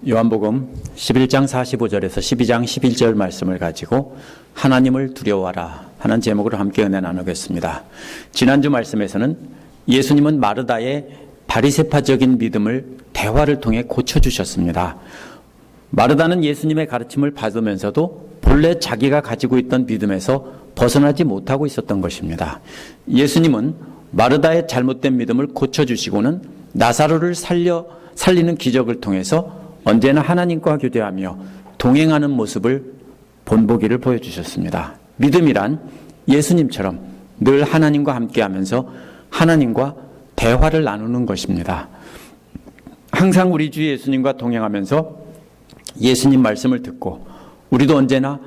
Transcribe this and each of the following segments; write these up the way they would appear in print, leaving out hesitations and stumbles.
요한복음 11장 45절에서 12장 11절 말씀을 가지고 하나님을 두려워하라 하는 제목으로 함께 은혜 나누겠습니다. 지난주 말씀에서는 예수님은 마르다의 바리새파적인 믿음을 대화를 통해 고쳐주셨습니다. 마르다는 예수님의 가르침을 받으면서도 본래 자기가 가지고 있던 믿음에서 벗어나지 못하고 있었던 것입니다. 예수님은 마르다의 잘못된 믿음을 고쳐주시고는 나사로를 살리는 기적을 통해서 언제나 하나님과 교제하며 동행하는 모습을 본보기를 보여주셨습니다. 믿음이란 예수님처럼 늘 하나님과 함께하면서 하나님과 대화를 나누는 것입니다. 항상 우리 주 예수님과 동행하면서 예수님 말씀을 듣고 우리도 언제나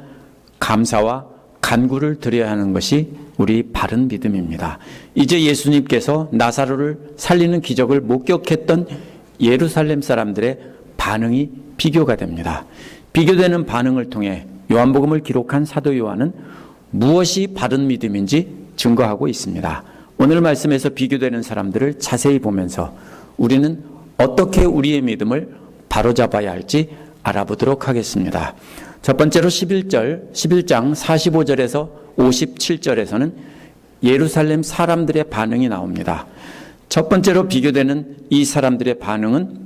감사와 간구를 드려야 하는 것이 우리 바른 믿음입니다. 이제 예수님께서 나사로를 살리는 기적을 목격했던 예루살렘 사람들의 반응이 비교가 됩니다. 비교되는 반응을 통해 요한복음을 기록한 사도 요한은 무엇이 바른 믿음인지 증거하고 있습니다. 오늘 말씀에서 비교되는 사람들을 자세히 보면서 우리는 어떻게 우리의 믿음을 바로잡아야 할지 알아보도록 하겠습니다. 첫 번째로 11장 45절에서 57절에서는 예루살렘 사람들의 반응이 나옵니다. 첫 번째로 비교되는 이 사람들의 반응은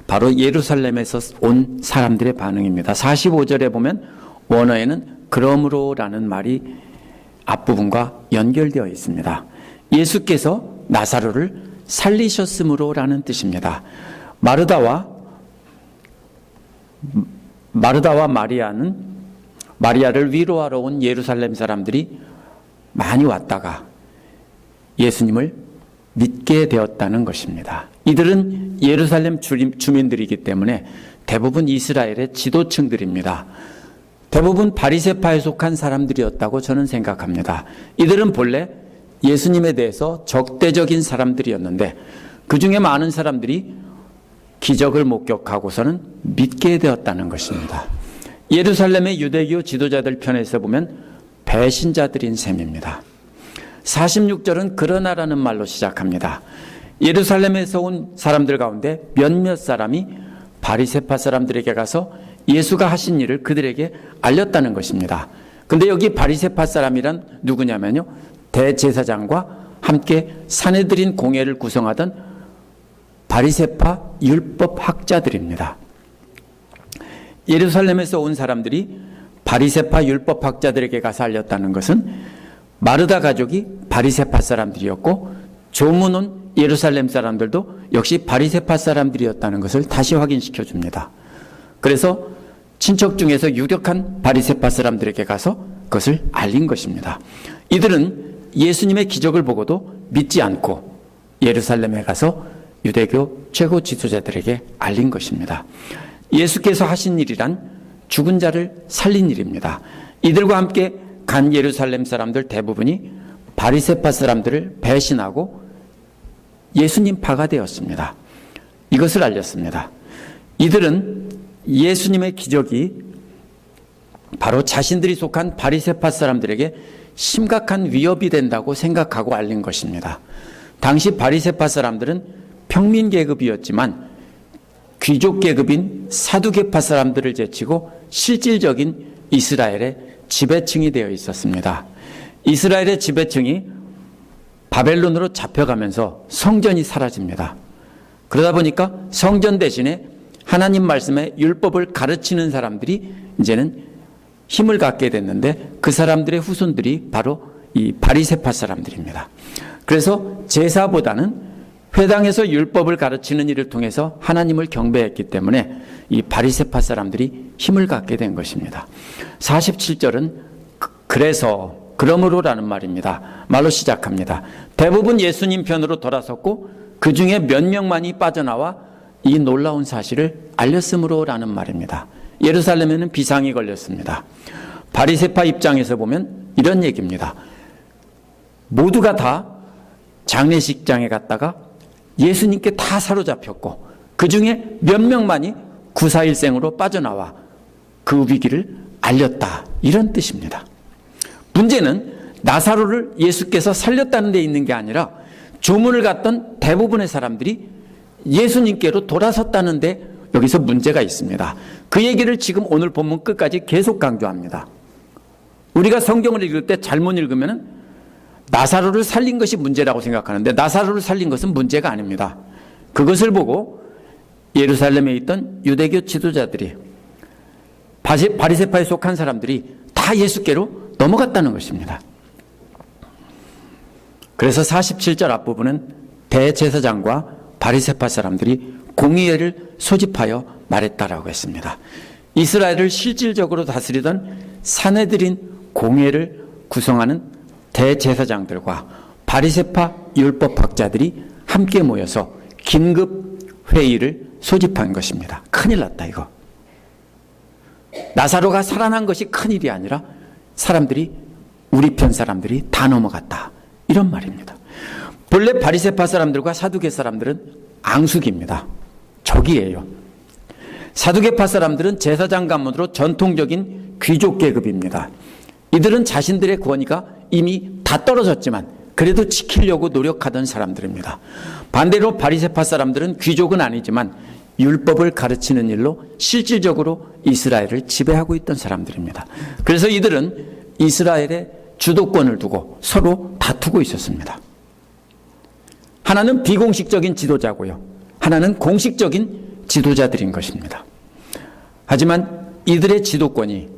바로 예루살렘에서 온 사람들의 반응입니다. 45절에 보면 원어에는 그러므로라는 말이 앞부분과 연결되어 있습니다. 예수께서 나사로를 살리셨으므로라는 뜻입니다. 마르다와 마리아를 위로하러 온 예루살렘 사람들이 많이 왔다가 예수님을 믿게 되었다는 것입니다. 이들은 예루살렘 주민들이기 때문에 대부분 이스라엘의 지도층들입니다. 대부분 바리새파에 속한 사람들이었다고 저는 생각합니다. 이들은 본래 예수님에 대해서 적대적인 사람들이었는데 그 중에 많은 사람들이 기적을 목격하고서는 믿게 되었다는 것입니다. 예루살렘의 유대교 지도자들 편에서 보면 배신자들인 셈입니다. 46절은 그러나라는 말로 시작합니다. 예루살렘에서 온 사람들 가운데 몇몇 사람이 바리새파 사람들에게 가서 예수가 하신 일을 그들에게 알렸다는 것입니다. 근데 여기 바리새파 사람이란 누구냐면요, 대제사장과 함께 산헤드린 공회를 구성하던 바리새파 율법학자들입니다. 예루살렘에서 온 사람들이 바리새파 율법학자들에게 가서 알렸다는 것은 마르다 가족이 바리새파 사람들이었고 조문 온 예루살렘 사람들도 역시 바리새파 사람들이었다는 것을 다시 확인시켜 줍니다. 그래서 친척 중에서 유력한 바리새파 사람들에게 가서 그것을 알린 것입니다. 이들은 예수님의 기적을 보고도 믿지 않고 예루살렘에 가서 유대교 최고 지도자들에게 알린 것입니다. 예수께서 하신 일이란 죽은 자를 살린 일입니다. 이들과 함께 간 예루살렘 사람들 대부분이 바리새파 사람들을 배신하고 예수님파가 되었습니다. 이것을 알렸습니다. 이들은 예수님의 기적이 바로 자신들이 속한 바리새파 사람들에게 심각한 위협이 된다고 생각하고 알린 것입니다. 당시 바리새파 사람들은 평민 계급이었지만 귀족 계급인 사두개파 사람들을 제치고 실질적인 이스라엘의 지배층이 되어 있었습니다. 이스라엘의 지배층이 바벨론으로 잡혀가면서 성전이 사라집니다. 그러다 보니까 성전 대신에 하나님 말씀의 율법을 가르치는 사람들이 이제는 힘을 갖게 됐는데 그 사람들의 후손들이 바로 이 바리새파 사람들입니다. 그래서 제사보다는 회당에서 율법을 가르치는 일을 통해서 하나님을 경배했기 때문에 이 바리새파 사람들이 힘을 갖게 된 것입니다. 47절은 그래서 그러므로라는 말로 시작합니다. 대부분 예수님 편으로 돌아섰고 그 중에 몇 명만이 빠져나와 이 놀라운 사실을 알렸으므로라는 말입니다. 예루살렘에는 비상이 걸렸습니다. 바리새파 입장에서 보면 이런 얘기입니다. 모두가 다 장례식장에 갔다가 예수님께 다 사로잡혔고 그 중에 몇 명만이 구사일생으로 빠져나와 그 위기를 알렸다, 이런 뜻입니다. 문제는 나사로를 예수께서 살렸다는 데 있는 게 아니라 조문을 갔던 대부분의 사람들이 예수님께로 돌아섰다는 데 여기서 문제가 있습니다. 그 얘기를 지금 오늘 본문 끝까지 계속 강조합니다. 우리가 성경을 읽을 때 잘못 읽으면 나사로를 살린 것이 문제라고 생각하는데 나사로를 살린 것은 문제가 아닙니다. 그것을 보고 예루살렘에 있던 유대교 지도자들이 바리새파에 속한 사람들이 다 예수께로 넘어갔다는 것입니다. 그래서 47절 앞부분은 대제사장과 바리새파 사람들이 공의회를 소집하여 말했다라고 했습니다. 이스라엘을 실질적으로 다스리던 산헤드린 공회를 구성하는 대제사장들과 바리새파 율법학자들이 함께 모여서 긴급 회의를 소집한 것입니다. 큰일 났다 이거. 나사로가 살아난 것이 큰일이 아니라 사람들이 우리 편 사람들이 다 넘어갔다 이런 말입니다. 본래 바리새파 사람들과 사두개 사람들은 앙숙입니다. 적이에요. 사두개파 사람들은 제사장 가문으로 전통적인 귀족 계급입니다. 이들은 자신들의 권위가 이미 다 떨어졌지만 그래도 지키려고 노력하던 사람들입니다. 반대로 바리새파 사람들은 귀족은 아니지만 율법을 가르치는 일로 실질적으로 이스라엘을 지배하고 있던 사람들입니다. 그래서 이들은 이스라엘의 주도권을 두고 서로 다투고 있었습니다. 하나는 비공식적인 지도자고요. 하나는 공식적인 지도자들인 것입니다. 하지만 이들의 지도권이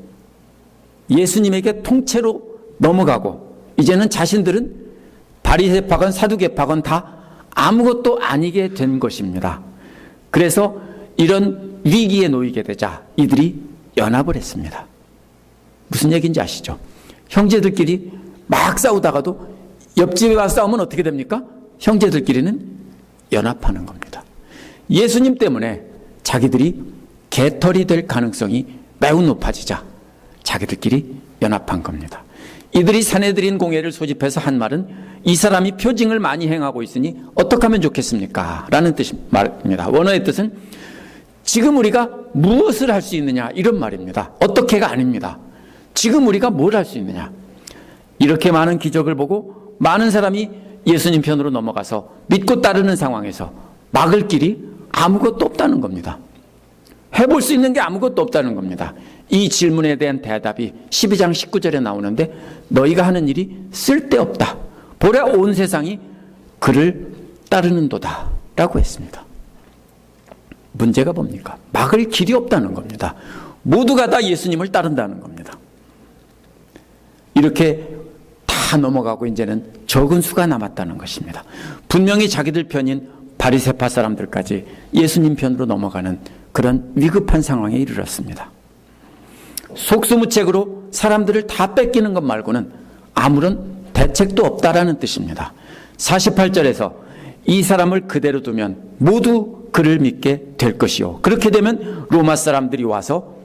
예수님에게 통째로 넘어가고 이제는 자신들은 바리새파건 사두개파건 다 아무것도 아니게 된 것입니다. 그래서 이런 위기에 놓이게 되자 이들이 연합을 했습니다. 무슨 얘기인지 아시죠? 형제들끼리 막 싸우다가도 옆집에 와서 싸우면 어떻게 됩니까? 형제들끼리는 연합하는 겁니다. 예수님 때문에 자기들이 개털이 될 가능성이 매우 높아지자 자기들끼리 연합한 겁니다. 이들이 산헤드린 공회를 소집해서 한 말은 이 사람이 표징을 많이 행하고 있으니 어떻게 하면 좋겠습니까? 라는 말입니다. 원어의 뜻은 지금 우리가 무엇을 할 수 있느냐 이런 말입니다. 어떻게가 아닙니다. 지금 우리가 뭘 할 수 있느냐. 이렇게 많은 기적을 보고 많은 사람이 예수님 편으로 넘어가서 믿고 따르는 상황에서 막을 길이 아무것도 없다는 겁니다. 해볼 수 있는 게 아무것도 없다는 겁니다. 이 질문에 대한 대답이 12장 19절에 나오는데 너희가 하는 일이 쓸데없다. 보라 온 세상이 그를 따르는도다 라고 했습니다. 문제가 뭡니까? 막을 길이 없다는 겁니다. 모두가 다 예수님을 따른다는 겁니다. 이렇게 다 넘어가고 이제는 적은 수가 남았다는 것입니다. 분명히 자기들 편인 바리새파 사람들까지 예수님 편으로 넘어가는 그런 위급한 상황에 이르렀습니다. 속수무책으로 사람들을 다 뺏기는 것 말고는 아무런 대책도 없다라는 뜻입니다. 48절에서 이 사람을 그대로 두면 모두 그를 믿게 될 것이요. 그렇게 되면 로마 사람들이 와서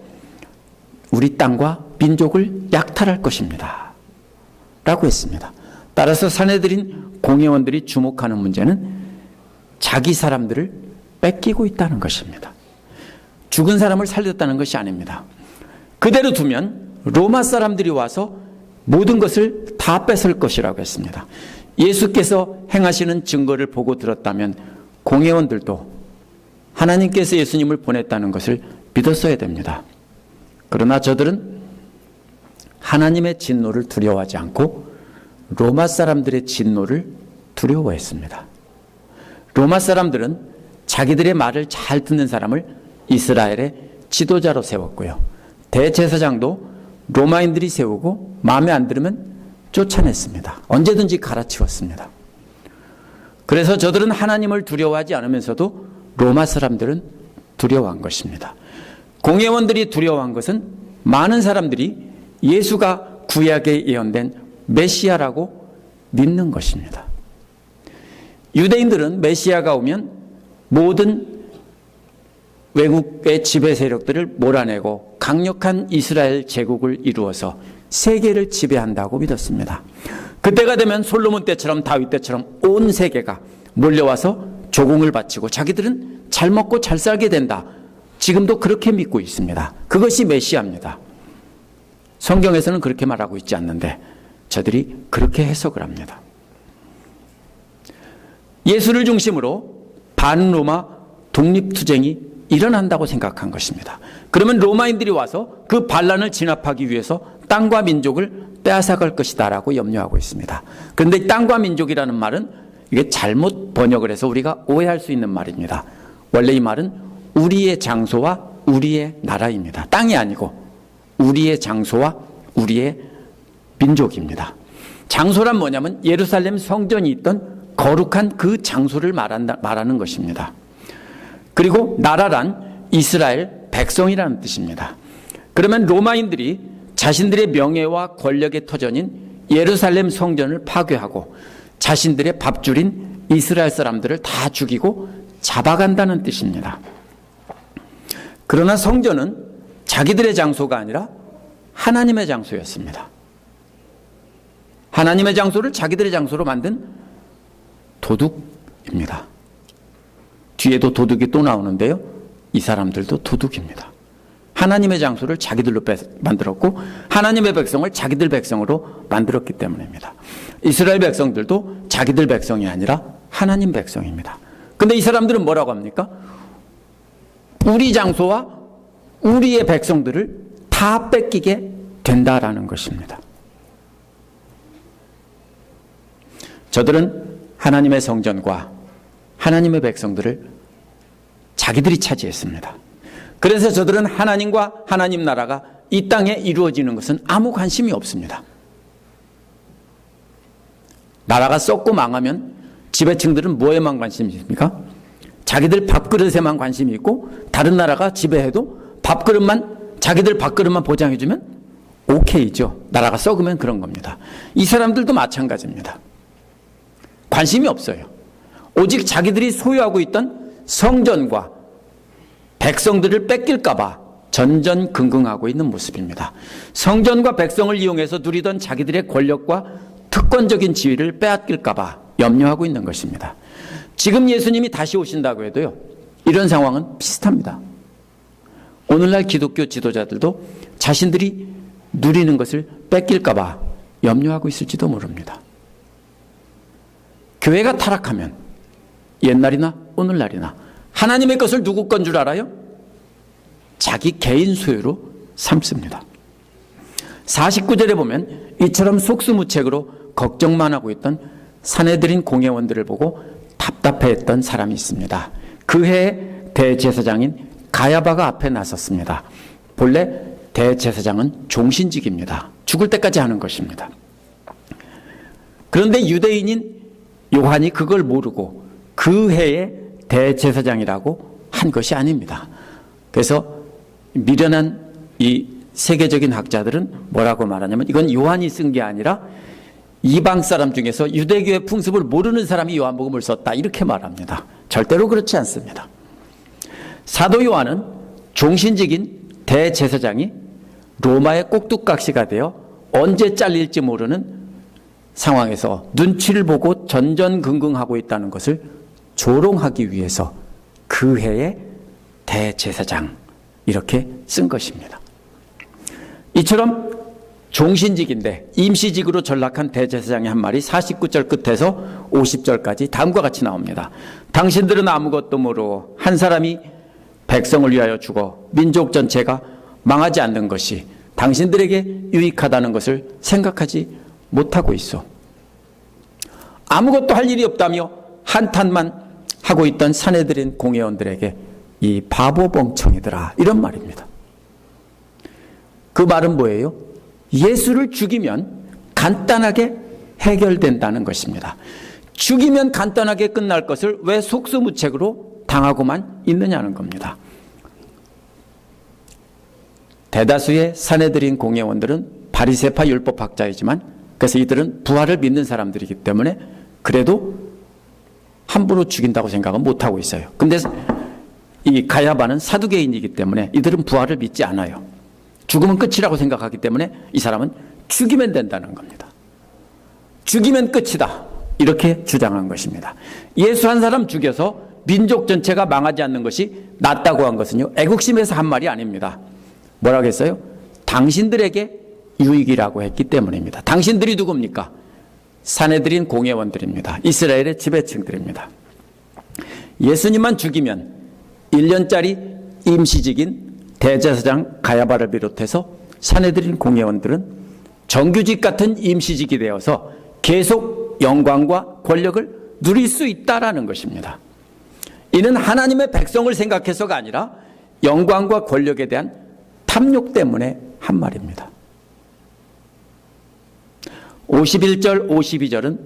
우리 땅과 민족을 약탈할 것입니다. 라고 했습니다. 따라서 산헤드린 공회원들이 주목하는 문제는 자기 사람들을 뺏기고 있다는 것입니다. 죽은 사람을 살렸다는 것이 아닙니다. 그대로 두면 로마 사람들이 와서 모든 것을 다 뺏을 것이라고 했습니다. 예수께서 행하시는 증거를 보고 들었다면 공회원들도 하나님께서 예수님을 보냈다는 것을 믿었어야 됩니다. 그러나 저들은 하나님의 진노를 두려워하지 않고 로마 사람들의 진노를 두려워했습니다. 로마 사람들은 자기들의 말을 잘 듣는 사람을 이스라엘의 지도자로 세웠고요. 대제사장도 로마인들이 세우고 마음에 안 들으면 쫓아냈습니다. 언제든지 갈아치웠습니다. 그래서 저들은 하나님을 두려워하지 않으면서도 로마 사람들은 두려워한 것입니다. 공회원들이 두려워한 것은 많은 사람들이 예수가 구약에 예언된 메시아라고 믿는 것입니다. 유대인들은 메시아가 오면 모든 외국의 지배 세력들을 몰아내고 강력한 이스라엘 제국을 이루어서 세계를 지배한다고 믿었습니다. 그때가 되면 솔로몬 때처럼 다윗 때처럼 온 세계가 몰려와서 조공을 바치고 자기들은 잘 먹고 잘 살게 된다. 지금도 그렇게 믿고 있습니다. 그것이 메시아입니다. 성경에서는 그렇게 말하고 있지 않는데 저들이 그렇게 해석을 합니다. 예수를 중심으로 반로마 독립투쟁이 일어난다고 생각한 것입니다. 그러면 로마인들이 와서 그 반란을 진압하기 위해서 땅과 민족을 빼앗아갈 것이다 라고 염려하고 있습니다. 그런데 땅과 민족이라는 말은 이게 잘못 번역을 해서 우리가 오해할 수 있는 말입니다. 원래 이 말은 우리의 장소와 우리의 나라입니다. 땅이 아니고 우리의 장소와 우리의 민족입니다. 장소란 뭐냐면 예루살렘 성전이 있던 거룩한 그 장소를 말하는 것입니다. 그리고 나라란 이스라엘 백성이라는 뜻입니다. 그러면 로마인들이 자신들의 명예와 권력의 터전인 예루살렘 성전을 파괴하고 자신들의 밥줄인 이스라엘 사람들을 다 죽이고 잡아간다는 뜻입니다. 그러나 성전은 자기들의 장소가 아니라 하나님의 장소였습니다. 하나님의 장소를 자기들의 장소로 만든 도둑입니다. 뒤에도 도둑이 또 나오는데요. 이 사람들도 도둑입니다. 하나님의 장소를 자기들로 만들었고 하나님의 백성을 자기들 백성으로 만들었기 때문입니다. 이스라엘 백성들도 자기들 백성이 아니라 하나님 백성입니다. 근데 이 사람들은 뭐라고 합니까? 우리 장소와 우리의 백성들을 다 뺏기게 된다라는 것입니다. 저들은 하나님의 성전과 하나님의 백성들을 자기들이 차지했습니다. 그래서 저들은 하나님과 하나님 나라가 이 땅에 이루어지는 것은 아무 관심이 없습니다. 나라가 썩고 망하면 지배층들은 뭐에만 관심이 있습니까? 자기들 밥그릇에만 관심이 있고 다른 나라가 지배해도 자기들 밥그릇만 보장해주면 오케이죠. 나라가 썩으면 그런 겁니다. 이 사람들도 마찬가지입니다. 관심이 없어요. 오직 자기들이 소유하고 있던 성전과 백성들을 뺏길까 봐 전전긍긍하고 있는 모습입니다. 성전과 백성을 이용해서 누리던 자기들의 권력과 특권적인 지위를 빼앗길까 봐 염려하고 있는 것입니다. 지금 예수님이 다시 오신다고 해도요, 이런 상황은 비슷합니다. 오늘날 기독교 지도자들도 자신들이 누리는 것을 뺏길까 봐 염려하고 있을지도 모릅니다. 교회가 타락하면 옛날이나 오늘날이나 하나님의 것을 누구 건 줄 알아요? 자기 개인 소유로 삼습니다. 49절에 보면 이처럼 속수무책으로 걱정만 하고 있던 사내들인 공회원들을 보고 답답해했던 사람이 있습니다. 그 해에 대제사장인 가야바가 앞에 나섰습니다. 본래 대제사장은 종신직입니다. 죽을 때까지 하는 것입니다. 그런데 유대인인 요한이 그걸 모르고 그 해에 대제사장이라고 한 것이 아닙니다. 그래서 미련한 이 세계적인 학자들은 뭐라고 말하냐면 이건 요한이 쓴 게 아니라 이방 사람 중에서 유대교의 풍습을 모르는 사람이 요한복음을 썼다 이렇게 말합니다. 절대로 그렇지 않습니다. 사도 요한은 종신직인 대제사장이 로마의 꼭두각시가 되어 언제 잘릴지 모르는 상황에서 눈치를 보고 전전긍긍하고 있다는 것을 조롱하기 위해서 그 해에 대제사장 이렇게 쓴 것입니다. 이처럼 종신직인데 임시직으로 전락한 대제사장의 한 말이 49절 끝에서 50절까지 다음과 같이 나옵니다. 당신들은 아무것도 모르고 한 사람이 백성을 위하여 죽어 민족 전체가 망하지 않는 것이 당신들에게 유익하다는 것을 생각하지 못하고 있어. 아무것도 할 일이 없다며 한탄만 하고 있던 사내들인 공회원들에게 이 바보 멍청이들아 이런 말입니다. 그 말은 뭐예요? 예수를 죽이면 간단하게 해결된다는 것입니다. 죽이면 간단하게 끝날 것을 왜 속수무책으로 당하고만 있느냐는 겁니다. 대다수의 사내들인 공회원들은 바리새파 율법학자이지만 그래서 이들은 부활을 믿는 사람들이기 때문에 그래도 함부로 죽인다고 생각은 못하고 있어요. 근데 이 가야바는 사두개인이기 때문에 이들은 부활을 믿지 않아요. 죽으면 끝이라고 생각하기 때문에 이 사람은 죽이면 된다는 겁니다. 죽이면 끝이다. 이렇게 주장한 것입니다. 예수 한 사람 죽여서 민족 전체가 망하지 않는 것이 낫다고 한 것은요, 애국심에서 한 말이 아닙니다. 뭐라고 했어요? 당신들에게 유익이라고 했기 때문입니다. 당신들이 누굽니까? 사내들인 공회원들입니다. 이스라엘의 지배층들입니다. 예수님만 죽이면 1년짜리 임시직인 대제사장 가야바를 비롯해서 산헤드린 공회원들은 정규직 같은 임시직이 되어서 계속 영광과 권력을 누릴 수 있다라는 것입니다. 이는 하나님의 백성을 생각해서가 아니라 영광과 권력에 대한 탐욕 때문에 한 말입니다. 51절, 52절은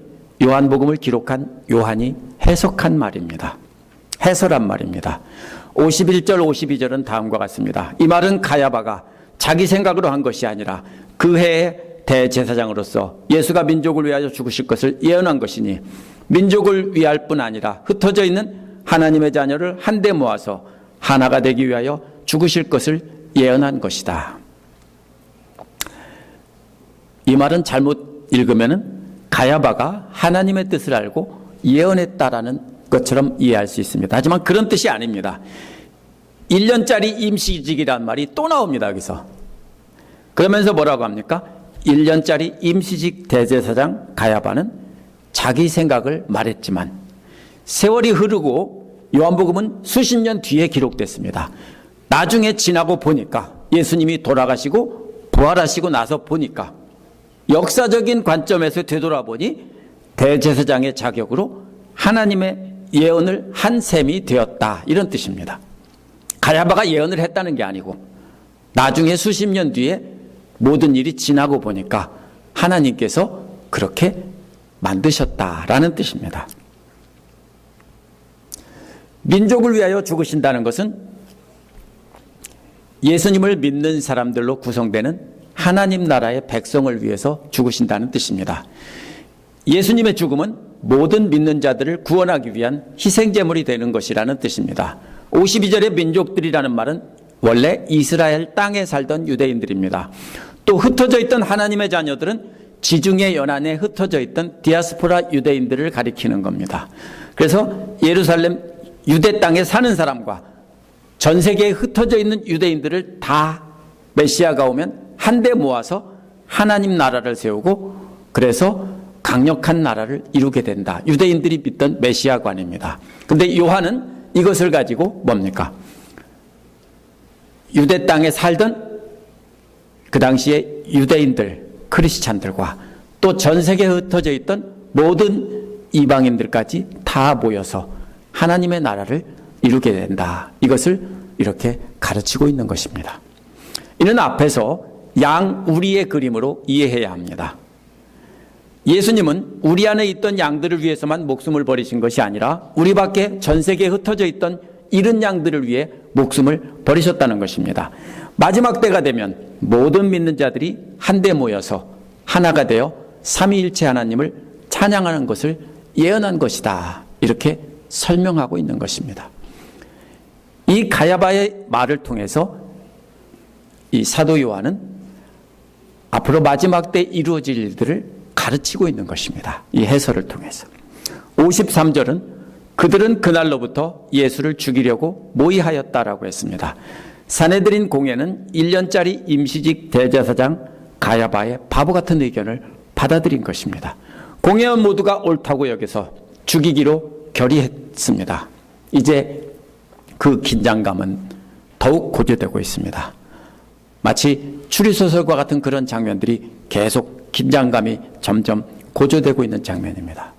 요한복음을 기록한 요한이 해석한 말입니다. 해설한 말입니다. 51절, 52절은 다음과 같습니다. 이 말은 가야바가 자기 생각으로 한 것이 아니라 그 해의 대제사장으로서 예수가 민족을 위하여 죽으실 것을 예언한 것이니 민족을 위할 뿐 아니라 흩어져 있는 하나님의 자녀를 한데 모아서 하나가 되기 위하여 죽으실 것을 예언한 것이다. 이 말은 잘못 읽으면은 가야바가 하나님의 뜻을 알고 예언했다라는 것처럼 이해할 수 있습니다. 하지만 그런 뜻이 아닙니다. 1년짜리 임시직이란 말이 또 나옵니다. 여기서. 그러면서 뭐라고 합니까? 1년짜리 임시직 대제사장 가야바는 자기 생각을 말했지만 세월이 흐르고 요한복음은 수십 년 뒤에 기록됐습니다. 나중에 지나고 보니까 예수님이 돌아가시고 부활하시고 나서 보니까 역사적인 관점에서 되돌아보니 대제사장의 자격으로 하나님의 예언을 한 셈이 되었다, 이런 뜻입니다. 가야바가 예언을 했다는 게 아니고 나중에 수십 년 뒤에 모든 일이 지나고 보니까 하나님께서 그렇게 만드셨다라는 뜻입니다. 민족을 위하여 죽으신다는 것은 예수님을 믿는 사람들로 구성되는 하나님 나라의 백성을 위해서 죽으신다는 뜻입니다. 예수님의 죽음은 모든 믿는 자들을 구원하기 위한 희생제물이 되는 것이라는 뜻입니다. 52절의 민족들이라는 말은 원래 이스라엘 땅에 살던 유대인들입니다. 또 흩어져 있던 하나님의 자녀들은 지중해 연안에 흩어져 있던 디아스포라 유대인들을 가리키는 겁니다. 그래서 예루살렘 유대 땅에 사는 사람과 전 세계에 흩어져 있는 유대인들을 다 메시아가 오면 한데 모아서 하나님 나라를 세우고 그래서 강력한 나라를 이루게 된다. 유대인들이 믿던 메시아관입니다. 그런데 요한은 이것을 가지고 뭡니까? 유대 땅에 살던 그 당시에 유대인들, 크리스찬들과 또 전 세계에 흩어져 있던 모든 이방인들까지 다 모여서 하나님의 나라를 이루게 된다. 이것을 이렇게 가르치고 있는 것입니다. 이는 앞에서 양 우리의 그림으로 이해해야 합니다. 예수님은 우리 안에 있던 양들을 위해서만 목숨을 버리신 것이 아니라 우리 밖에 전 세계에 흩어져 있던 잃은 양들을 위해 목숨을 버리셨다는 것입니다. 마지막 때가 되면 모든 믿는 자들이 한데 모여서 하나가 되어 삼위일체 하나님을 찬양하는 것을 예언한 것이다. 이렇게 설명하고 있는 것입니다. 이 가야바의 말을 통해서 이 사도 요한은 앞으로 마지막 때 이루어질 일들을 가르치고 있는 것입니다. 이 해설을 통해서. 53절은 그들은 그날로부터 예수를 죽이려고 모의하였다라고 했습니다. 산헤드린 공회는 1년짜리 임시직 대제사장 가야바의 바보 같은 의견을 받아들인 것입니다. 공회원 모두가 옳다고 여겨서 죽이기로 결의했습니다. 이제 그 긴장감은 더욱 고조되고 있습니다. 마치 추리소설과 같은 그런 장면들이 계속 긴장감이 점점 고조되고 있는 장면입니다.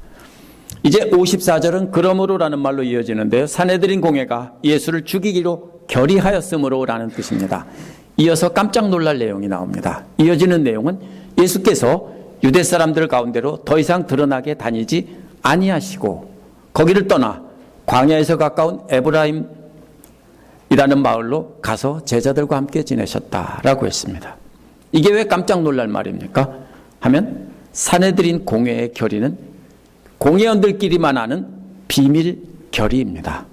이제 54절은 그러므로라는 말로 이어지는데요. 산헤드린 공회가 예수를 죽이기로 결의하였으므로라는 뜻입니다. 이어서 깜짝 놀랄 내용이 나옵니다. 이어지는 내용은 예수께서 유대 사람들 가운데로 더 이상 드러나게 다니지 아니하시고 거기를 떠나 광야에서 가까운 에브라임이라는 마을로 가서 제자들과 함께 지내셨다라고 했습니다. 이게 왜 깜짝 놀랄 말입니까? 하면 산헤드린 공회의 결의는 공회원들끼리만 아는 비밀 결의입니다.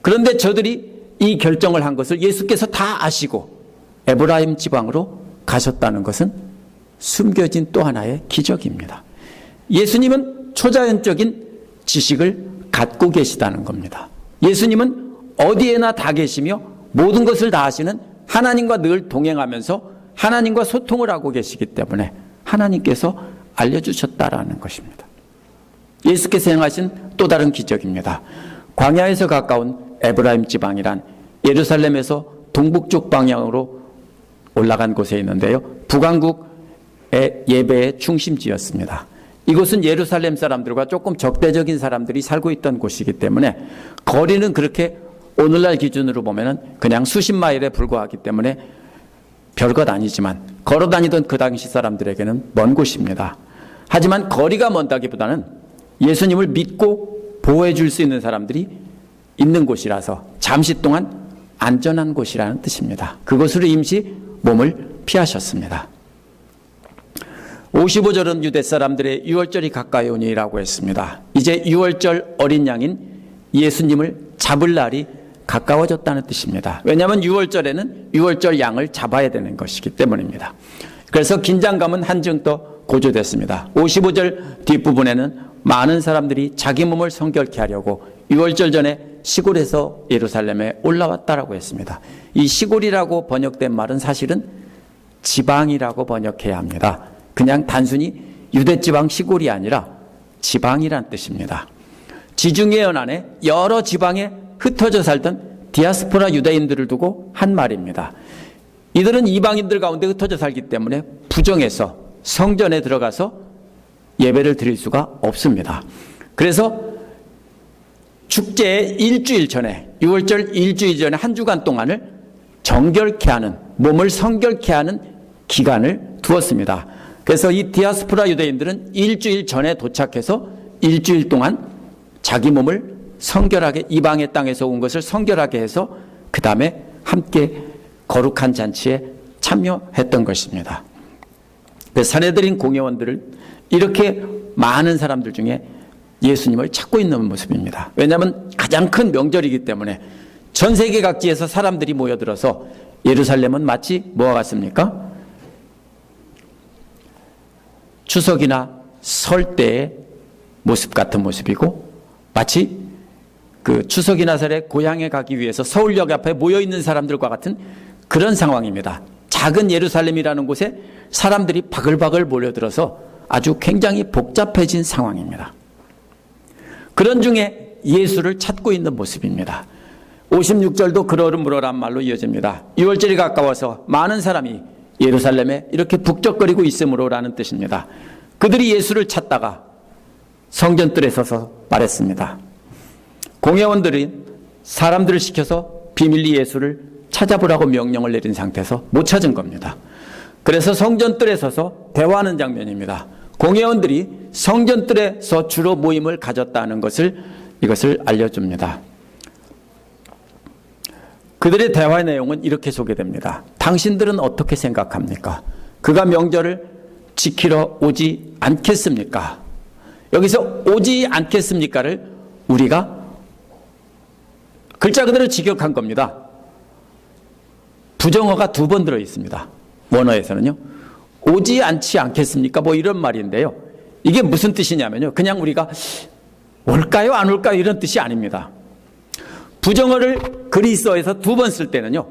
그런데 저들이 이 결정을 한 것을 예수께서 다 아시고 에브라임 지방으로 가셨다는 것은 숨겨진 또 하나의 기적입니다. 예수님은 초자연적인 지식을 갖고 계시다는 겁니다. 예수님은 어디에나 다 계시며 모든 것을 다 아시는 하나님과 늘 동행하면서 하나님과 소통을 하고 계시기 때문에 하나님께서 알려주셨다라는 것입니다. 예수께서 행하신 또 다른 기적입니다. 광야에서 가까운 에브라임 지방이란 예루살렘에서 동북쪽 방향으로 올라간 곳에 있는데요. 북왕국의 예배의 중심지였습니다. 이곳은 예루살렘 사람들과 조금 적대적인 사람들이 살고 있던 곳이기 때문에 거리는 그렇게 오늘날 기준으로 보면은 그냥 수십 마일에 불과하기 때문에 별것 아니지만 걸어 다니던 그 당시 사람들에게는 먼 곳입니다. 하지만 거리가 먼다기보다는 예수님을 믿고 보호해 줄 수 있는 사람들이 있는 곳이라서 잠시 동안 안전한 곳이라는 뜻입니다. 그곳으로 임시 몸을 피하셨습니다. 55절은 유대 사람들의 유월절이 가까이 오니라고 했습니다. 이제 유월절 어린 양인 예수님을 잡을 날이 가까워졌다는 뜻입니다. 왜냐하면 유월절에는 유월절 양을 잡아야 되는 것이기 때문입니다. 그래서 긴장감은 한층 더 고조됐습니다. 55절 뒷부분에는 많은 사람들이 자기 몸을 성결케 하려고 유월절 전에 시골에서 예루살렘에 올라왔다라고 했습니다. 이 시골이라고 번역된 말은 사실은 지방이라고 번역해야 합니다. 그냥 단순히 유대지방 시골이 아니라 지방이란 뜻입니다. 지중해 연안에 여러 지방에 흩어져 살던 디아스포라 유대인들을 두고 한 말입니다. 이들은 이방인들 가운데 흩어져 살기 때문에 부정해서 성전에 들어가서 예배를 드릴 수가 없습니다. 그래서 축제의 일주일 전에, 유월절 일주일 전에 한 주간 동안을 정결케 하는, 몸을 성결케 하는 기간을 두었습니다. 그래서 이 디아스포라 유대인들은 일주일 전에 도착해서 일주일 동안 자기 몸을 성결하게, 이방의 땅에서 온 것을 성결하게 해서 그 다음에 함께 거룩한 잔치에 참여했던 것입니다. 산헤드린 공회원들을 이렇게 많은 사람들 중에 예수님을 찾고 있는 모습입니다. 왜냐하면 가장 큰 명절이기 때문에 전 세계 각지에서 사람들이 모여들어서 예루살렘은 마치 뭐와 같습니까? 추석이나 설 때의 모습 같은 모습이고, 마치 그 추석이나 설에 고향에 가기 위해서 서울역 앞에 모여있는 사람들과 같은 그런 상황입니다. 작은 예루살렘이라는 곳에 사람들이 바글바글 몰려들어서 아주 굉장히 복잡해진 상황입니다. 그런 중에 예수를 찾고 있는 모습입니다. 56절도 그러므로란 말로 이어집니다. 유월절이 가까워서 많은 사람이 예루살렘에 이렇게 북적거리고 있으므로라는 뜻입니다. 그들이 예수를 찾다가 성전뜰에 서서 말했습니다. 공회원들이 사람들을 시켜서 비밀리 예수를 찾아보라고 명령을 내린 상태에서 못 찾은 겁니다. 그래서 성전뜰에 서서 대화하는 장면입니다. 공회원들이 성전뜰에서 주로 모임을 가졌다는 것을, 이것을 알려줍니다. 그들의 대화의 내용은 이렇게 소개됩니다. 당신들은 어떻게 생각합니까? 그가 명절을 지키러 오지 않겠습니까? 여기서 오지 않겠습니까를 우리가 글자 그대로 직역한 겁니다. 부정어가 2번 들어 있습니다. 원어에서는요. 오지 않지 않겠습니까? 뭐 이런 말인데요. 이게 무슨 뜻이냐면요. 그냥 우리가 올까요? 안 올까요? 이런 뜻이 아닙니다. 부정어를 그리스어에서 2번 쓸 때는요.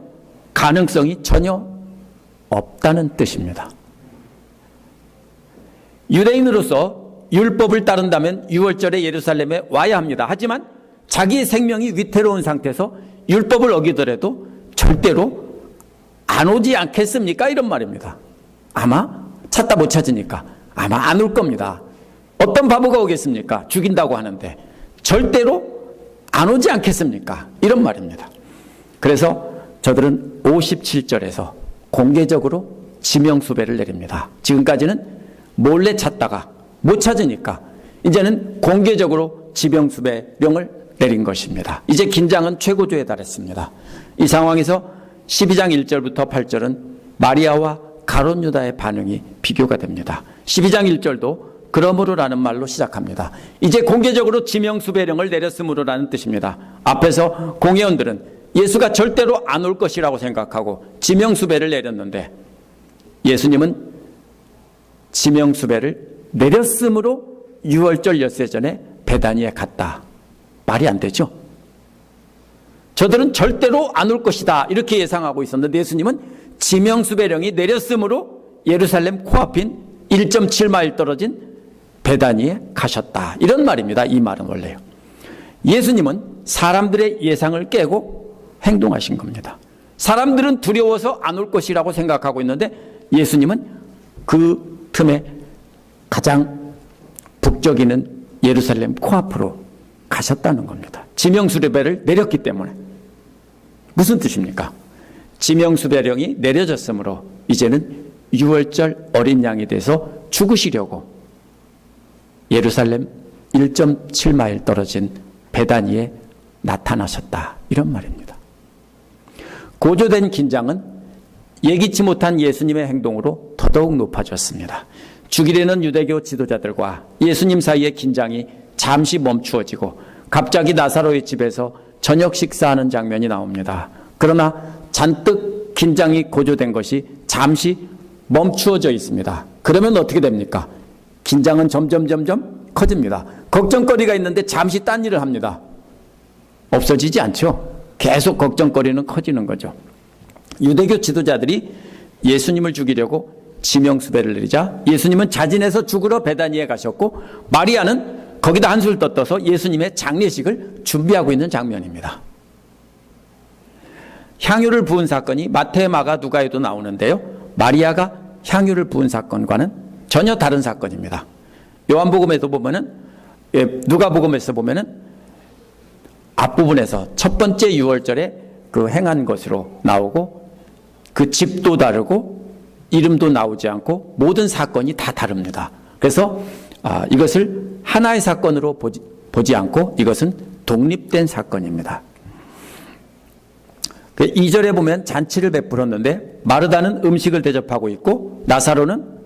가능성이 전혀 없다는 뜻입니다. 유대인으로서 율법을 따른다면 유월절에 예루살렘에 와야 합니다. 하지만 자기의 생명이 위태로운 상태에서 율법을 어기더라도 절대로 안 오지 않겠습니까? 이런 말입니다. 아마 찾다 못 찾으니까 아마 안 올 겁니다. 어떤 바보가 오겠습니까? 죽인다고 하는데 절대로 안 오지 않겠습니까? 이런 말입니다. 그래서 저들은 57절에서 공개적으로 지명수배를 내립니다. 지금까지는 몰래 찾다가 못 찾으니까 이제는 공개적으로 지명수배령을 내린 것입니다. 이제 긴장은 최고조에 달했습니다. 이 상황에서 12장 1절부터 8절은 마리아와 가룟 유다의 반응이 비교가 됩니다. 12장 1절도 그러므로라는 말로 시작합니다. 이제 공개적으로 지명수배령을 내렸으므로라는 뜻입니다. 앞에서 공회원들은 예수가 절대로 안 올 것이라고 생각하고 지명수배를 내렸는데 예수님은 지명수배를 내렸으므로 유월절 엿새 전에 베다니에 갔다. 말이 안 되죠. 저들은 절대로 안 올 것이다 이렇게 예상하고 있었는데 예수님은 지명수배령이 내렸으므로 예루살렘 코앞인 1.7마일 떨어진 베다니에 가셨다. 이런 말입니다. 이 말은 원래요. 예수님은 사람들의 예상을 깨고 행동하신 겁니다. 사람들은 두려워서 안 올 것이라고 생각하고 있는데 예수님은 그 틈에 가장 북쪽이는 예루살렘 코앞으로 가셨다는 겁니다. 지명수배를 내렸기 때문에. 무슨 뜻입니까? 지명수배령이 내려졌으므로 이제는 유월절 어린 양이 돼서 죽으시려고 예루살렘 1.7마일 떨어진 베다니에 나타나셨다, 이런 말입니다. 고조된 긴장은 예기치 못한 예수님의 행동으로 더더욱 높아졌습니다. 주일에는 유대교 지도자들과 예수님 사이의 긴장이 잠시 멈추어지고 갑자기 나사로의 집에서 저녁 식사하는 장면이 나옵니다. 그러나 잔뜩 긴장이 고조된 것이 잠시 멈추어져 있습니다. 그러면 어떻게 됩니까? 긴장은 점점 커집니다. 걱정거리가 있는데 잠시 딴 일을 합니다. 없어지지 않죠. 계속 걱정거리는 커지는 거죠. 유대교 지도자들이 예수님을 죽이려고 지명수배를 내리자 예수님은 자진해서 죽으러 베다니에 가셨고 마리아는 거기다 한술 떠서 예수님의 장례식을 준비하고 있는 장면입니다. 향유를 부은 사건이 마태, 마가, 누가에도 나오는데요. 마리아가 향유를 부은 사건과는 전혀 다른 사건입니다. 요한복음에도 보면은, 누가복음에서 보면은 앞부분에서 첫 번째 유월절에 그 행한 것으로 나오고 그 집도 다르고 이름도 나오지 않고 모든 사건이 다 다릅니다. 그래서 이것을 하나의 사건으로 보지 않고 이것은 독립된 사건입니다. 2절에 보면 잔치를 베풀었는데 마르다는 음식을 대접하고 있고 나사로는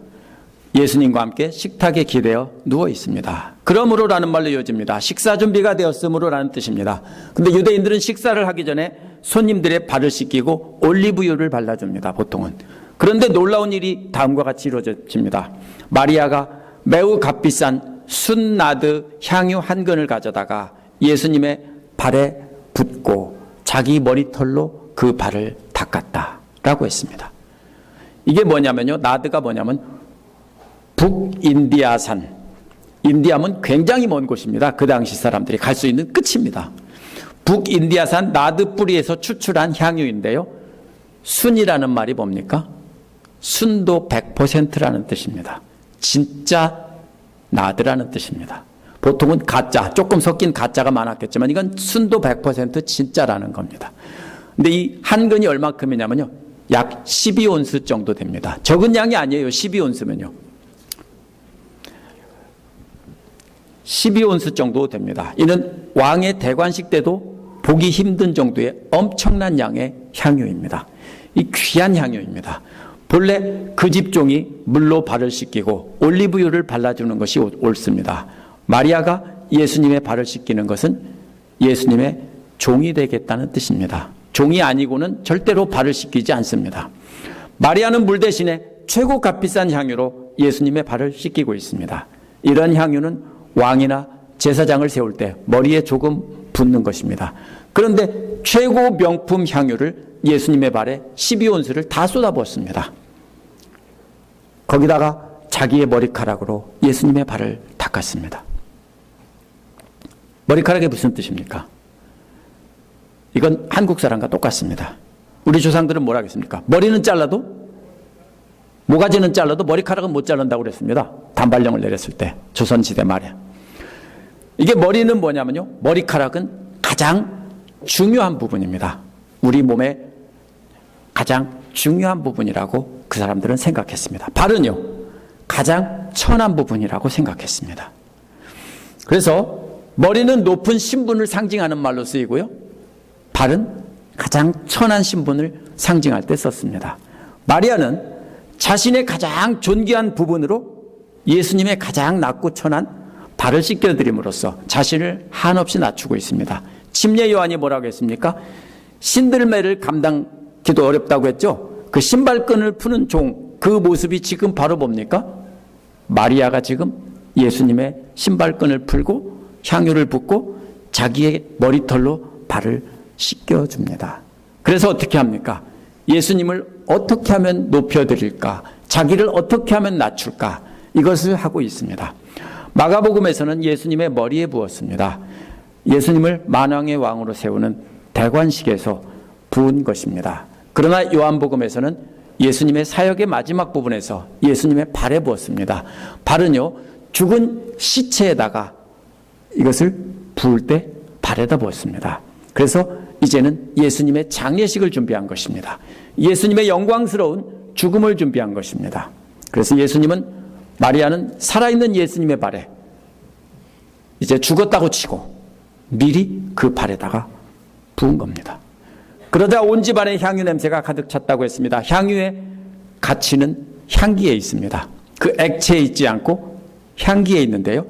예수님과 함께 식탁에 기대어 누워 있습니다. 그러므로라는 말로 이어집니다. 식사 준비가 되었으므로라는 뜻입니다. 근데 유대인들은 식사를 하기 전에 손님들의 발을 씻기고 올리브유를 발라줍니다. 보통은. 그런데 놀라운 일이 다음과 같이 이루어집니다. 마리아가 매우 값비싼 순나드 향유 한 근을 가져다가 예수님의 발에 붓고 자기 머리털로 그 발을 닦았다라고 했습니다. 이게 뭐냐면요. 나드가 뭐냐면 북인디아산, 인디아면 굉장히 먼 곳입니다. 그 당시 사람들이 갈 수 있는 끝입니다. 북인디아산 나드 뿌리에서 추출한 향유인데요. 순이라는 말이 뭡니까? 순도 100%라는 뜻입니다. 진짜 나드라는 뜻입니다. 보통은 가짜, 조금 섞인 가짜가 많았겠지만 이건 순도 100% 진짜라는 겁니다. 근데 이 한 근이 얼마큼이냐면요. 약 12온스 정도 됩니다. 적은 양이 아니에요. 12온스면요. 12온스 정도 됩니다. 이는 왕의 대관식 때도 보기 힘든 정도의 엄청난 양의 향유입니다. 이 귀한 향유입니다. 본래 그 집종이 물로 발을 씻기고 올리브유를 발라주는 것이 옳습니다. 마리아가 예수님의 발을 씻기는 것은 예수님의 종이 되겠다는 뜻입니다. 종이 아니고는 절대로 발을 씻기지 않습니다. 마리아는 물 대신에 최고 값비싼 향유로 예수님의 발을 씻기고 있습니다. 이런 향유는 왕이나 제사장을 세울 때 머리에 조금 붓는 것입니다. 그런데 최고 명품 향유를 예수님의 발에 12온스를 다 쏟아부었습니다. 거기다가 자기의 머리카락으로 예수님의 발을 닦았습니다. 머리카락이 무슨 뜻입니까? 이건 한국 사람과 똑같습니다. 우리 조상들은 뭐라 하겠습니까? 머리는 잘라도, 모가지는 잘라도 머리카락은 못 자른다고 그랬습니다. 단발령을 내렸을 때, 조선시대 말에. 이게 머리는 뭐냐면요. 머리카락은 가장 중요한 부분입니다. 우리 몸의 가장 중요한 부분이라고 그 사람들은 생각했습니다. 발은요. 가장 천한 부분이라고 생각했습니다. 그래서 머리는 높은 신분을 상징하는 말로 쓰이고요. 발은 가장 천한 신분을 상징할 때 썼습니다. 마리아는 자신의 가장 존귀한 부분으로 예수님의 가장 낮고 천한 발을 씻겨드림으로써 자신을 한없이 낮추고 있습니다. 침례 요한이 뭐라고 했습니까? 신들매를 감당기도 어렵다고 했죠. 그 신발끈을 푸는 종, 그 모습이 지금 바로 뭡니까? 마리아가 지금 예수님의 신발끈을 풀고 향유를 붓고 자기의 머리털로 발을 씻겨줍니다. 그래서 어떻게 합니까? 예수님을 어떻게 하면 높여드릴까? 자기를 어떻게 하면 낮출까? 이것을 하고 있습니다. 마가복음에서는 예수님의 머리에 부었습니다. 예수님을 만왕의 왕으로 세우는 대관식에서 부은 것입니다. 그러나 요한복음에서는 예수님의 사역의 마지막 부분에서 예수님의 발에 부었습니다. 발은요, 죽은 시체에다가 이것을 부을 때 발에다 부었습니다. 그래서 이제는 예수님의 장례식을 준비한 것입니다. 예수님의 영광스러운 죽음을 준비한 것입니다. 그래서 마리아는 살아있는 예수님의 발에 이제 죽었다고 치고 미리 그 발에다가 부은 겁니다. 그러자 온 집안에 향유 냄새가 가득 찼다고 했습니다. 향유의 가치는 향기에 있습니다. 그 액체에 있지 않고 향기에 있는데요.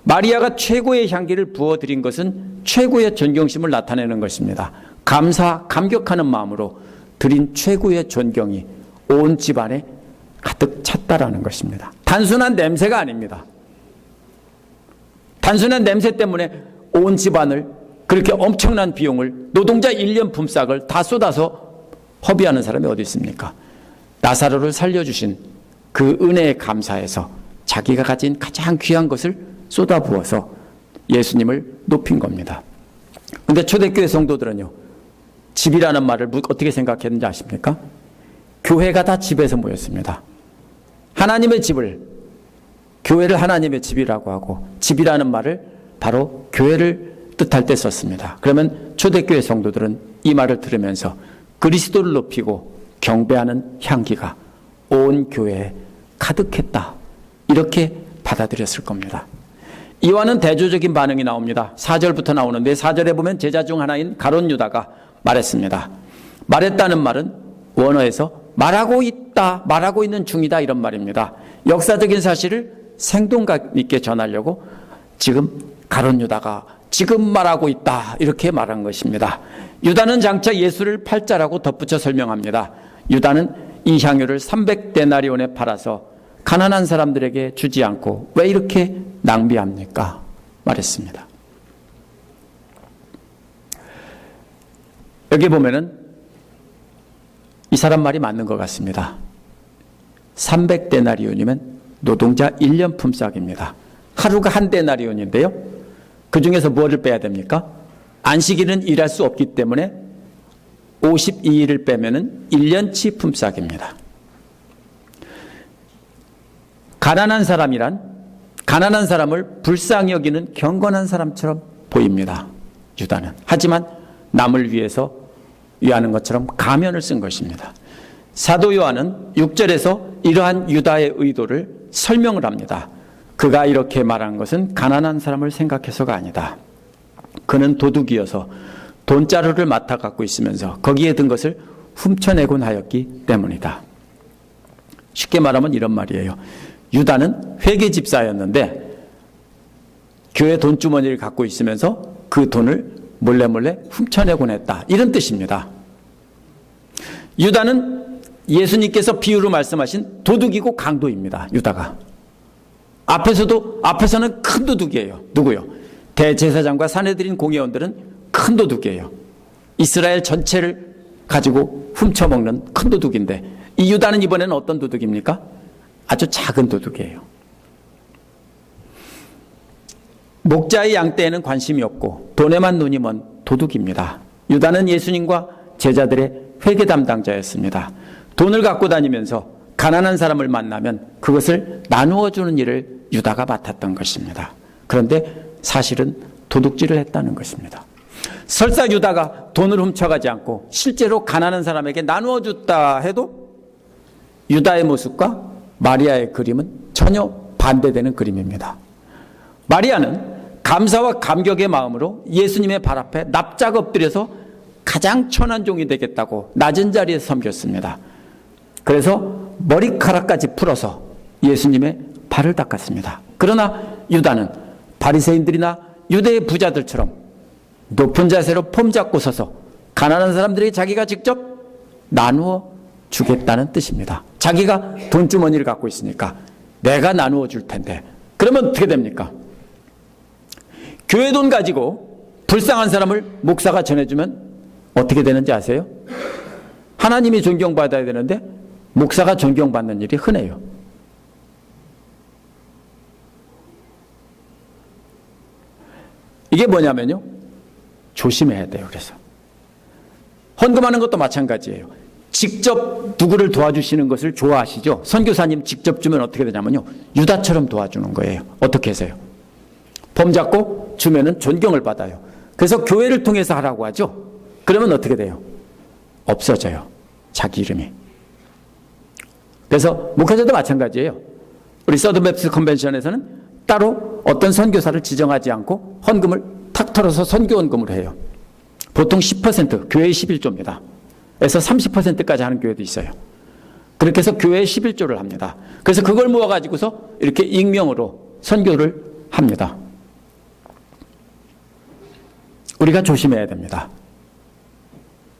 마리아가 최고의 향기를 부어드린 것은 최고의 존경심을 나타내는 것입니다. 감격하는 마음으로 드린 최고의 존경이 온 집안에 가득 찼다라는 것입니다. 단순한 냄새가 아닙니다. 단순한 냄새 때문에 온 집안을 그렇게 엄청난 비용을 노동자 1년 품삯을 다 쏟아서 허비하는 사람이 어디 있습니까? 나사로를 살려주신 그 은혜에 감사해서 자기가 가진 가장 귀한 것을 쏟아부어서 예수님을 높인 겁니다. 그런데 초대교회 성도들은요, 집이라는 말을 어떻게 생각했는지 아십니까? 교회가 다 집에서 모였습니다. 하나님의 집을, 교회를 하나님의 집이라고 하고 집이라는 말을 바로 교회를 뜻할 때 썼습니다. 그러면 초대교회 성도들은 이 말을 들으면서 그리스도를 높이고 경배하는 향기가 온 교회에 가득했다, 이렇게 받아들였을 겁니다. 이와는 대조적인 반응이 나옵니다. 4절부터 나오는데 4절에 보면 제자 중 하나인 가룟 유다가 말했습니다. 말했다는 말은 원어에서 말하고 있다, 말하고 있는 중이다, 이런 말입니다. 역사적인 사실을 생동감 있게 전하려고 지금 가룟 유다가 지금 말하고 있다, 이렇게 말한 것입니다. 유다는 장차 예수를 팔자라고 덧붙여 설명합니다. 유다는 이 향유를 300데나리온에 팔아서 가난한 사람들에게 주지 않고 왜 이렇게 낭비합니까? 말했습니다. 여기 보면은 이 사람 말이 맞는 것 같습니다. 300데나리온이면 노동자 1년 품삯입니다. 하루가 한 데나리온인데요. 그 중에서 뭐를 빼야 됩니까? 안식일은 일할 수 없기 때문에 52일을 빼면은 1년치 품삯입니다. 가난한 사람을 불쌍히 여기는 경건한 사람처럼 보입니다. 유다는. 하지만 남을 위해서 위하는 것처럼 가면을 쓴 것입니다. 사도 요한은 6절에서 이러한 유다의 의도를 설명을 합니다. 그가 이렇게 말한 것은 가난한 사람을 생각해서가 아니다. 그는 도둑이어서 돈자루를 맡아 갖고 있으면서 거기에 든 것을 훔쳐내곤 하였기 때문이다. 쉽게 말하면 이런 말이에요. 유다는 회계집사였는데 교회 돈주머니를 갖고 있으면서 그 돈을 몰래 훔쳐내곤 했다, 이런 뜻입니다. 유다는 예수님께서 비유로 말씀하신 도둑이고 강도입니다. 유다가 앞에서는 큰 도둑이에요. 누구요? 대제사장과 사내들인 공회원들은 큰 도둑이에요. 이스라엘 전체를 가지고 훔쳐먹는 큰 도둑인데 이 유다는 이번에는 어떤 도둑입니까? 아주 작은 도둑이에요. 목자의 양떼에는 관심이 없고 돈에만 눈이 먼 도둑입니다. 유다는 예수님과 제자들의 회계 담당자였습니다. 돈을 갖고 다니면서 가난한 사람을 만나면 그것을 나누어 주는 일을 유다가 맡았던 것입니다. 그런데 사실은 도둑질을 했다는 것입니다. 설사 유다가 돈을 훔쳐가지 않고 실제로 가난한 사람에게 나누어 줬다 해도 유다의 모습과 마리아의 그림은 전혀 반대되는 그림입니다. 마리아는 감사와 감격의 마음으로 예수님의 발 앞에 납작 엎드려서 가장 천한 종이 되겠다고 낮은 자리에서 섬겼습니다. 그래서 머리카락까지 풀어서 예수님의 발을 닦았습니다. 그러나 유다는 바리새인들이나 유대의 부자들처럼 높은 자세로 폼 잡고 서서 가난한 사람들에게 자기가 직접 나누어 주겠다는 뜻입니다. 자기가 돈주머니를 갖고 있으니까 내가 나누어 줄 텐데, 그러면 어떻게 됩니까? 교회 돈 가지고 불쌍한 사람을 목사가 전해주면 어떻게 되는지 아세요? 하나님이 존경받아야 되는데 목사가 존경받는 일이 흔해요. 이게 뭐냐면요, 조심해야 돼요. 그래서 헌금하는 것도 마찬가지예요. 직접 누구를 도와주시는 것을 좋아하시죠? 선교사님 직접 주면 어떻게 되냐면요, 유다처럼 도와주는 거예요. 어떻게 해서요? 범 잡고 주면은 존경을 받아요. 그래서 교회를 통해서 하라고 하죠. 그러면 어떻게 돼요? 없어져요, 자기 이름이. 그래서 목회자도 마찬가지예요. 우리 서든베프티스트 컨벤션에서는 따로 어떤 선교사를 지정하지 않고 헌금을 탁 털어서 선교헌금으로 해요. 보통 10%, 교회 11조입니다. 그래서 30%까지 하는 교회도 있어요. 그렇게 해서 교회에 11조를 합니다. 그래서 그걸 모아가지고서 이렇게 익명으로 선교를 합니다. 우리가 조심해야 됩니다.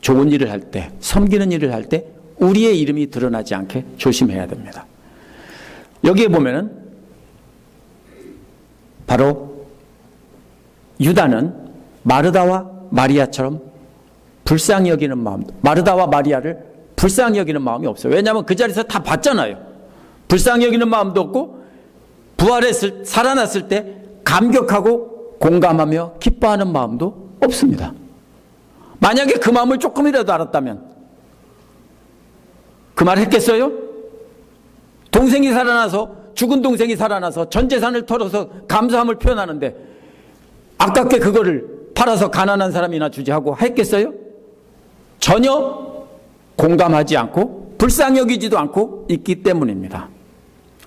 좋은 일을 할 때, 섬기는 일을 할 때 우리의 이름이 드러나지 않게 조심해야 됩니다. 여기에 보면은 바로 유다는 마르다와 마리아처럼 불쌍히 여기는 마음, 마르다와 마리아를 불쌍히 여기는 마음이 없어요. 왜냐하면 그 자리에서 다 봤잖아요. 불쌍히 여기는 마음도 없고 살아났을 때 감격하고 공감하며 기뻐하는 마음도 없습니다. 만약에 그 마음을 조금이라도 알았다면 그 말 했겠어요? 동생이 살아나서, 죽은 동생이 살아나서 전 재산을 털어서 감사함을 표현하는데 아깝게 그거를 팔아서 가난한 사람이나 주지 하고 했겠어요? 전혀 공감하지 않고 불쌍히 여기지도 않고 있기 때문입니다.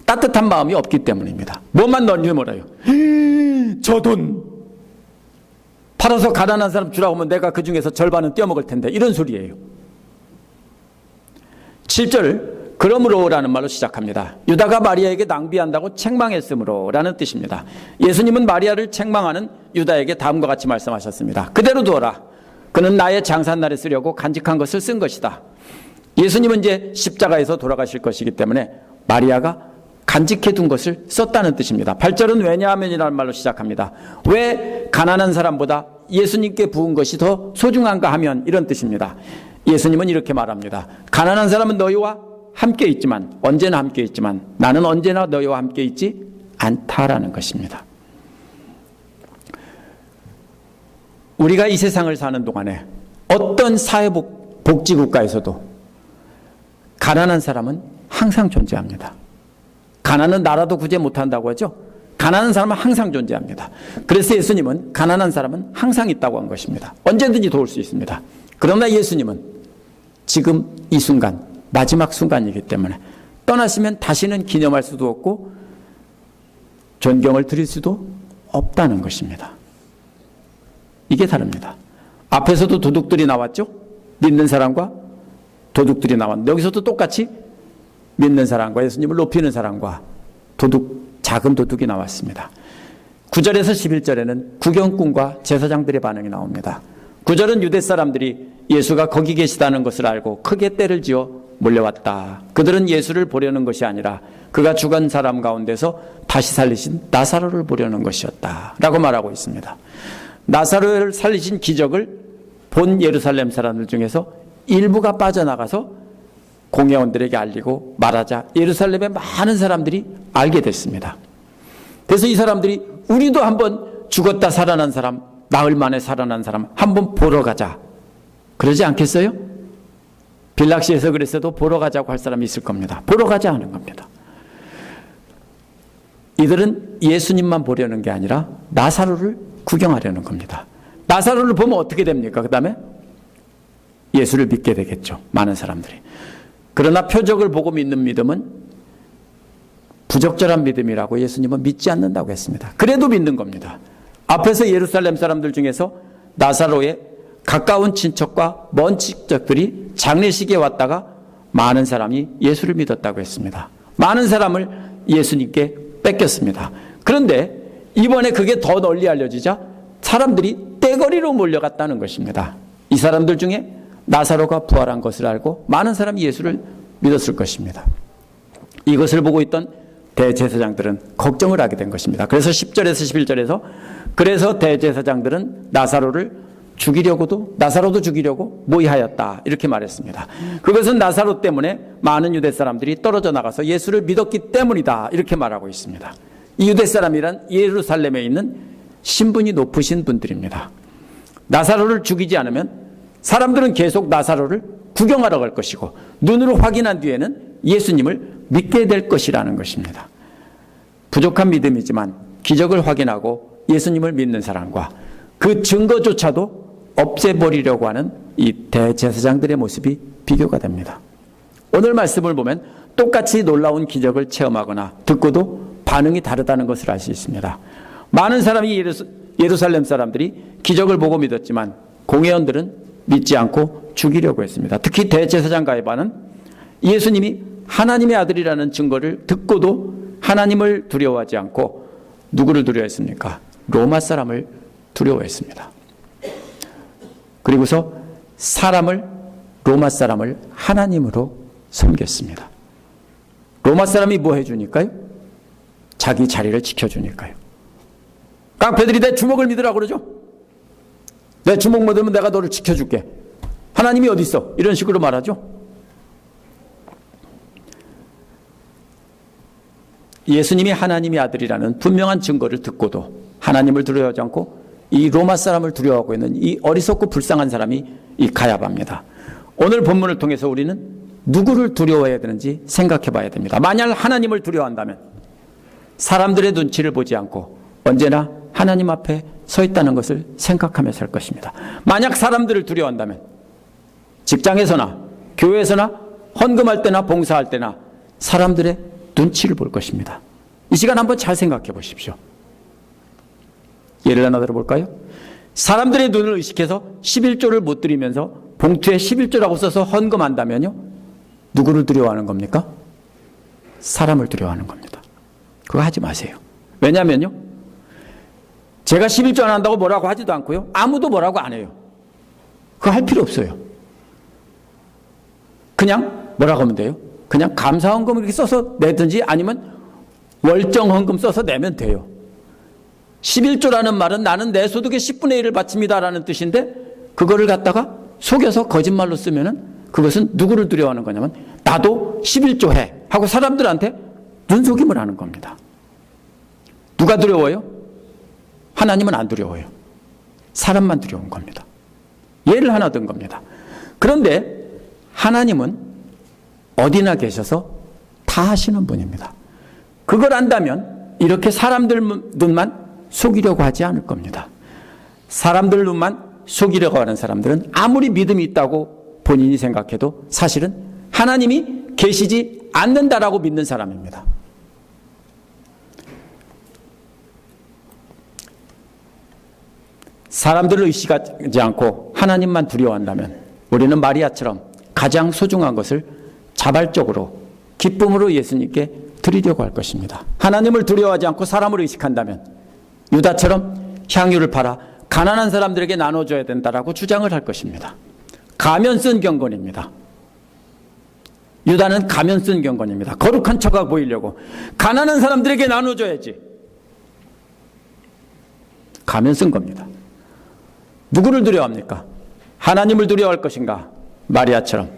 따뜻한 마음이 없기 때문입니다. 뭐만 던져물어요. 저 돈 팔아서 가난한 사람 주라고 하면 내가 그 중에서 절반은 떼어먹을 텐데, 이런 소리예요. 7절, 그러므로 라는 말로 시작합니다. 유다가 마리아에게 낭비한다고 책망했으므로 라는 뜻입니다. 예수님은 마리아를 책망하는 유다에게 다음과 같이 말씀하셨습니다. 그대로 두어라. 그는 나의 장사날에 쓰려고 간직한 것을 쓴 것이다. 예수님은 이제 십자가에서 돌아가실 것이기 때문에 마리아가 간직해둔 것을 썼다는 뜻입니다. 8절은 왜냐하면이라는 말로 시작합니다. 왜 가난한 사람보다 예수님께 부은 것이 더 소중한가 하면, 이런 뜻입니다. 예수님은 이렇게 말합니다. 가난한 사람은 너희와 함께 있지만, 언제나 함께 있지만 나는 언제나 너희와 함께 있지 않다라는 것입니다. 우리가 이 세상을 사는 동안에 어떤 사회복지국가에서도 가난한 사람은 항상 존재합니다. 가난은 나라도 구제 못한다고 하죠. 가난한 사람은 항상 존재합니다. 그래서 예수님은 가난한 사람은 항상 있다고 한 것입니다. 언제든지 도울 수 있습니다. 그러나 예수님은 지금 이 순간, 마지막 순간이기 때문에 떠나시면 다시는 기념할 수도 없고 존경을 드릴 수도 없다는 것입니다. 이게 다릅니다. 앞에서도 도둑들이 나왔죠. 믿는 사람과 도둑들이 나왔는데, 여기서도 똑같이 믿는 사람과 예수님을 높이는 사람과 작은 도둑이 나왔습니다. 9절에서 11절에는 구경꾼과 제사장들의 반응이 나옵니다. 9절은 유대 사람들이 예수가 거기 계시다는 것을 알고 크게 떼를 지어 몰려왔다. 그들은 예수를 보려는 것이 아니라 그가 죽은 사람 가운데서 다시 살리신 나사로를 보려는 것이었다 라고 말하고 있습니다. 나사로를 살리신 기적을 본 예루살렘 사람들 중에서 일부가 빠져나가서 공회원들에게 알리고 말하자 예루살렘의 많은 사람들이 알게 됐습니다. 그래서 이 사람들이 우리도 한번 죽었다 살아난 사람, 나흘 만에 살아난 사람 한번 보러 가자, 그러지 않겠어요? 빌락시에서 그랬어도 보러 가자고 할 사람이 있을 겁니다. 보러 가자 하는 겁니다. 이들은 예수님만 보려는 게 아니라 나사로를 구경하려는 겁니다. 나사로를 보면 어떻게 됩니까? 그 다음에 예수를 믿게 되겠죠, 많은 사람들이. 그러나 표적을 보고 믿는 믿음은 부적절한 믿음이라고 예수님은 믿지 않는다고 했습니다. 그래도 믿는 겁니다. 앞에서 예루살렘 사람들 중에서 나사로의 가까운 친척과 먼 친척들이 장례식에 왔다가 많은 사람이 예수를 믿었다고 했습니다. 많은 사람을 예수님께 뺏겼습니다. 그런데 이번에 그게 더 널리 알려지자 사람들이 떼거리로 몰려갔다는 것입니다. 이 사람들 중에 나사로가 부활한 것을 알고 많은 사람이 예수를 믿었을 것입니다. 이것을 보고 있던 대제사장들은 걱정을 하게 된 것입니다. 그래서 10절에서 11절에서 그래서 대제사장들은 나사로도 죽이려고 모의하였다 이렇게 말했습니다. 그것은 나사로 때문에 많은 유대 사람들이 떨어져 나가서 예수를 믿었기 때문이다 이렇게 말하고 있습니다. 이 유대 사람이란 예루살렘에 있는 신분이 높으신 분들입니다. 나사로를 죽이지 않으면 사람들은 계속 나사로를 구경하러 갈 것이고 눈으로 확인한 뒤에는 예수님을 믿게 될 것이라는 것입니다. 부족한 믿음이지만 기적을 확인하고 예수님을 믿는 사람과 그 증거조차도 없애버리려고 하는 이 대제사장들의 모습이 비교가 됩니다. 오늘 말씀을 보면 똑같이 놀라운 기적을 체험하거나 듣고도 반응이 다르다는 것을 알 수 있습니다. 많은 사람이 예루살렘 사람들이 기적을 보고 믿었지만 공회원들은 믿지 않고 죽이려고 했습니다. 특히 대제사장 가야바는 예수님이 하나님의 아들이라는 증거를 듣고도 하나님을 두려워하지 않고 누구를 두려워했습니까? 로마 사람을 두려워했습니다. 그리고서 로마 사람을 하나님으로 섬겼습니다. 로마 사람이 뭐 해주니까요? 자기 자리를 지켜주니까요. 깡패들이 내 주먹을 믿으라고 그러죠. 내 주먹 믿으면 내가 너를 지켜줄게. 하나님이 어디 있어? 이런 식으로 말하죠. 예수님이 하나님의 아들이라는 분명한 증거를 듣고도 하나님을 두려워하지 않고 이 로마 사람을 두려워하고 있는 이 어리석고 불쌍한 사람이 이 가야바입니다. 오늘 본문을 통해서 우리는 누구를 두려워해야 되는지 생각해 봐야 됩니다. 만약 하나님을 두려워한다면 사람들의 눈치를 보지 않고 언제나 하나님 앞에 서 있다는 것을 생각하며 살 것입니다. 만약 사람들을 두려워한다면 직장에서나 교회에서나 헌금할 때나 봉사할 때나 사람들의 눈치를 볼 것입니다. 이 시간 한번 잘 생각해 보십시오. 예를 하나 들어볼까요? 사람들의 눈을 의식해서 11조를 못 드리면서 봉투에 11조라고 써서 헌금한다면요, 누구를 두려워하는 겁니까? 사람을 두려워하는 겁니다. 그거 하지 마세요. 왜냐면요, 제가 11조 안 한다고 뭐라고 하지도 않고요, 아무도 뭐라고 안 해요. 그거 할 필요 없어요. 그냥 뭐라고 하면 돼요? 그냥 감사헌금 이렇게 써서 내든지 아니면 월정헌금 써서 내면 돼요. 11조라는 말은 나는 내 소득의 10분의 1을 바칩니다라는 뜻인데, 그거를 갖다가 속여서 거짓말로 쓰면은 그것은 누구를 두려워하는 거냐면 나도 11조 해 하고 사람들한테 눈속임을 하는 겁니다. 누가 두려워요? 하나님은 안 두려워요. 사람만 두려운 겁니다. 예를 하나 든 겁니다. 그런데 하나님은 어디나 계셔서 다 하시는 분입니다. 그걸 안다면 이렇게 사람들 눈만 속이려고 하지 않을 겁니다. 사람들 눈만 속이려고 하는 사람들은 아무리 믿음이 있다고 본인이 생각해도 사실은 하나님이 계시지 않는다라고 믿는 사람입니다. 사람들을 의식하지 않고 하나님만 두려워한다면 우리는 마리아처럼 가장 소중한 것을 자발적으로 기쁨으로 예수님께 드리려고 할 것입니다. 하나님을 두려워하지 않고 사람을 의식한다면 유다처럼 향유를 팔아 가난한 사람들에게 나눠줘야 된다라고 주장을 할 것입니다. 가면 쓴 경건입니다. 유다는 가면 쓴 경건입니다. 거룩한 척하고 보이려고 가난한 사람들에게 나눠줘야지. 가면 쓴 겁니다. 누구를 두려워합니까? 하나님을 두려워할 것인가? 마리아처럼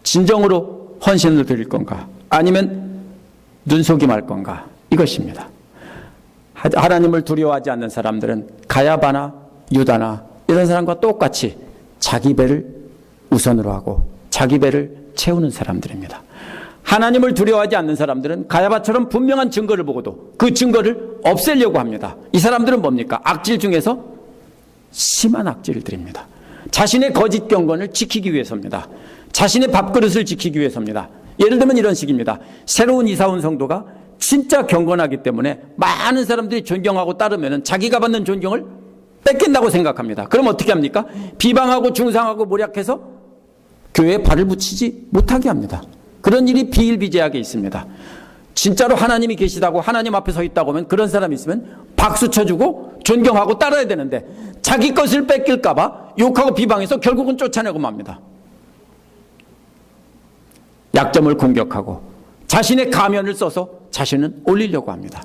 진정으로 헌신을 드릴 건가? 아니면 눈속임할 건가? 이것입니다. 하나님을 두려워하지 않는 사람들은 가야바나 유다나 이런 사람과 똑같이 자기 배를 우선으로 하고 자기 배를 채우는 사람들입니다. 하나님을 두려워하지 않는 사람들은 가야바처럼 분명한 증거를 보고도 그 증거를 없애려고 합니다. 이 사람들은 뭡니까? 악질 중에서 심한 악질들입니다. 자신의 거짓 경건을 지키기 위해서입니다. 자신의 밥그릇을 지키기 위해서입니다. 예를 들면 이런 식입니다. 새로운 이사 온 성도가 진짜 경건하기 때문에 많은 사람들이 존경하고 따르면 자기가 받는 존경을 뺏긴다고 생각합니다. 그럼 어떻게 합니까? 비방하고 중상하고 모략해서 교회에 발을 붙이지 못하게 합니다. 그런 일이 비일비재하게 있습니다. 진짜로 하나님이 계시다고 하나님 앞에 서 있다고 하면 그런 사람이 있으면 박수 쳐주고 존경하고 따라야 되는데 자기 것을 뺏길까 봐 욕하고 비방해서 결국은 쫓아내고 맙니다. 약점을 공격하고 자신의 가면을 써서 자신은 올리려고 합니다.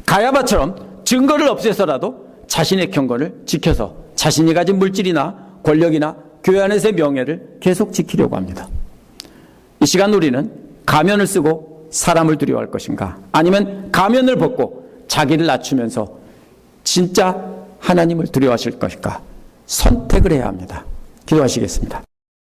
가야바처럼 증거를 없애서라도 자신의 경건을 지켜서 자신이 가진 물질이나 권력이나 교회 안에서의 명예를 계속 지키려고 합니다. 이 시간 우리는 가면을 쓰고 사람을 두려워할 것인가? 아니면 가면을 벗고 자기를 낮추면서 진짜 하나님을 두려워하실 것인가? 선택을 해야 합니다. 기도하시겠습니다.